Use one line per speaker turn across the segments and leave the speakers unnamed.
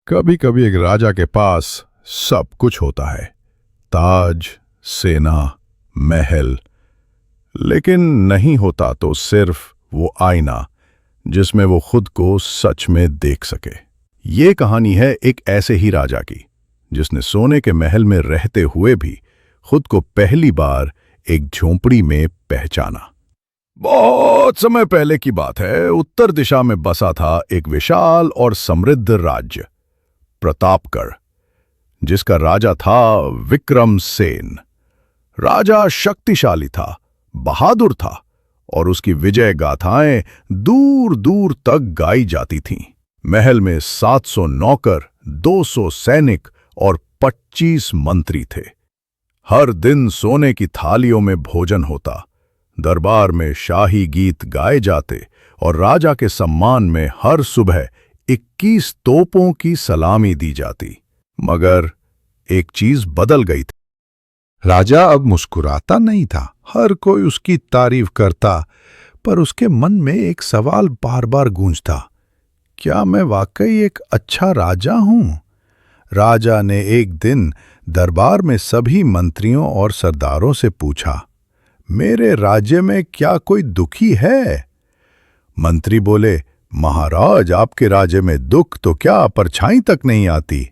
कभी कभी एक राजा के पास सब कुछ होता है, ताज, सेना, महल, लेकिन नहीं होता तो सिर्फ वो आईना जिसमें वो खुद को सच में देख सके। ये कहानी है एक ऐसे ही राजा की जिसने सोने के महल में रहते हुए भी खुद को पहली बार एक झोंपड़ी में पहचाना। बहुत समय पहले की बात है। उत्तर दिशा में बसा था एक विशाल और समृद्ध राज्य, प्रतापगढ़, जिसका राजा था विक्रमसेन। राजा शक्तिशाली था, बहादुर था और उसकी विजय गाथाएं दूर दूर तक गाई जाती थीं। महल में 700 नौकर, 200 सैनिक और 25 मंत्री थे। हर दिन सोने की थालियों में भोजन होता, दरबार में शाही गीत गाए जाते और राजा के सम्मान में हर सुबह 21 तोपों की सलामी दी जाती। मगर एक चीज बदल गई थी।
राजा अब मुस्कुराता नहीं था। हर कोई उसकी तारीफ करता, पर उसके मन में एक सवाल बार बार गूंजता, क्या मैं वाकई एक अच्छा राजा हूं? राजा ने एक दिन दरबार में सभी मंत्रियों और सरदारों से पूछा, मेरे राज्य में क्या कोई दुखी है? मंत्री बोले, महाराज, आपके राज्य में दुख तो क्या परछाई तक नहीं आती।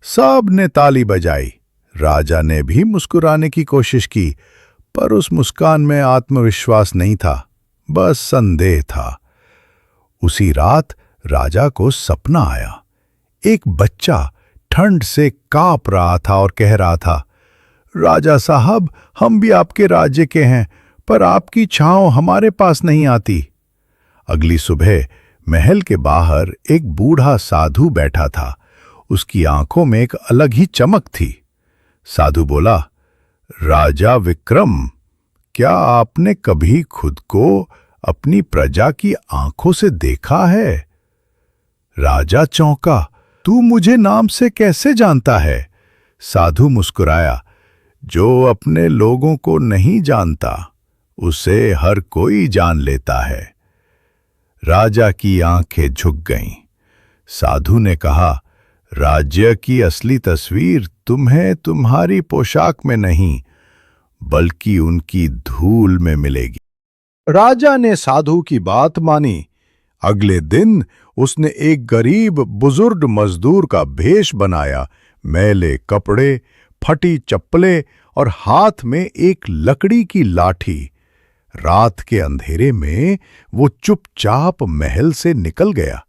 सब ने ताली बजाई। राजा ने भी मुस्कुराने की कोशिश की, पर उस मुस्कान में आत्मविश्वास नहीं था, बस संदेह था। उसी रात राजा को सपना आया। एक बच्चा ठंड से कांप रहा था और कह रहा था, राजा साहब, हम भी आपके राज्य के हैं, पर आपकी छांव हमारे पास नहीं आती। अगली सुबह महल के बाहर एक बूढ़ा साधु बैठा था। उसकी आंखों में एक अलग ही चमक थी। साधु बोला, राजा विक्रम, क्या आपने कभी खुद को अपनी प्रजा की आंखों से देखा है? राजा चौंका, तू मुझे नाम से कैसे जानता है? साधु मुस्कुराया, जो अपने लोगों को नहीं जानता उसे हर कोई जान लेता है। राजा की आंखें झुक गईं। साधु ने कहा, राज्य की असली तस्वीर तुम्हें तुम्हारी पोशाक में नहीं, बल्कि उनकी धूल में मिलेगी। राजा ने साधु की बात मानी। अगले दिन उसने एक गरीब बुजुर्ग मजदूर का भेष बनाया। मैले कपड़े, फटी चप्पलें और हाथ में एक लकड़ी की लाठी। रात के अंधेरे में वो चुपचाप महल से निकल गया।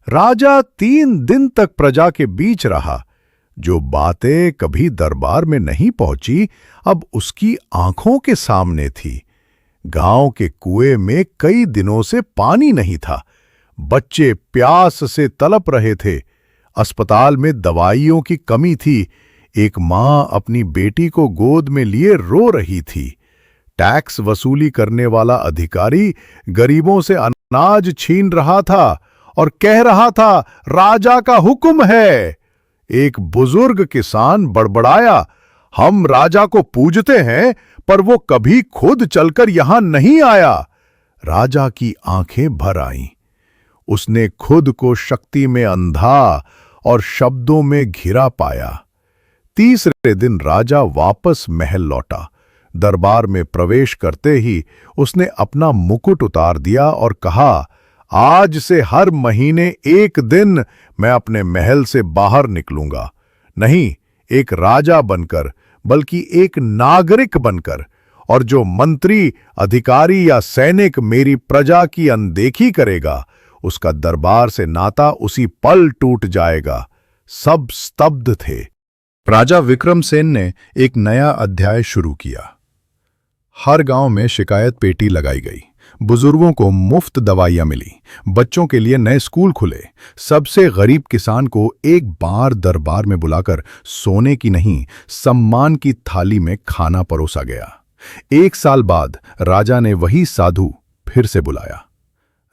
राजा 3 दिन तक प्रजा के बीच रहा। जो बातें कभी दरबार में नहीं पहुंची, अब उसकी आंखों के सामने थी। गांव के कुएं में कई दिनों से पानी नहीं था। बच्चे प्यास से तड़प रहे थे। अस्पताल में दवाइयों की कमी थी। एक मां अपनी बेटी को गोद में लिए रो रही थी। टैक्स वसूली करने वाला अधिकारी गरीबों से अनाज छीन रहा था और कह रहा था, राजा का हुक्म है। एक बुजुर्ग किसान बड़बड़ाया, हम राजा को पूजते हैं, पर वो कभी खुद चलकर यहां नहीं आया। राजा की आंखें भर आईं। उसने खुद को शक्ति में अंधा और शब्दों में घिरा पाया। तीसरे दिन राजा वापस महल लौटा। दरबार में प्रवेश करते ही उसने अपना मुकुट उतार दिया और कहा, आज से हर महीने एक दिन मैं अपने महल से बाहर निकलूंगा, नहीं एक राजा बनकर, बल्कि एक नागरिक बनकर। और जो मंत्री, अधिकारी या सैनिक मेरी प्रजा की अनदेखी करेगा, उसका दरबार से नाता उसी पल टूट जाएगा। सब स्तब्ध थे। राजा विक्रमसेन ने एक नया अध्याय शुरू किया। हर गांव में शिकायत पेटी लगाई गई। बुजुर्गों को मुफ्त दवाइयां मिली। बच्चों के लिए नए स्कूल खुले। सबसे गरीब किसान को एक बार दरबार में बुलाकर सोने की नहीं, सम्मान की थाली में खाना परोसा गया। 1 साल बाद राजा ने वही साधु फिर से बुलाया।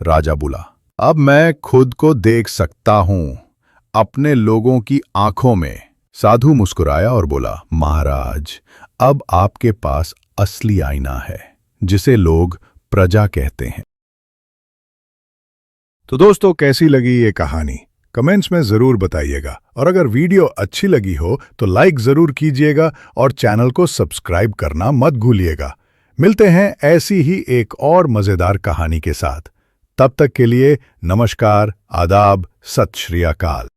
राजा बोला, अब मैं खुद को देख सकता हूं, अपने लोगों की आंखों में। साधु मुस्कुराया और बोला, महाराज, अब आपके पास असली आईना है, जिसे लोग प्रजा कहते हैं। तो दोस्तों, कैसी लगी ये कहानी?
कमेंट्स में ज़रूर बताइएगा और अगर वीडियो अच्छी लगी हो तो लाइक ज़रूर कीजिएगा और चैनल को सब्सक्राइब करना मत भूलिएगा। मिलते हैं ऐसी ही एक और मज़ेदार कहानी के साथ। तब तक के लिए नमस्कार, आदाब, सत श्री अकाल।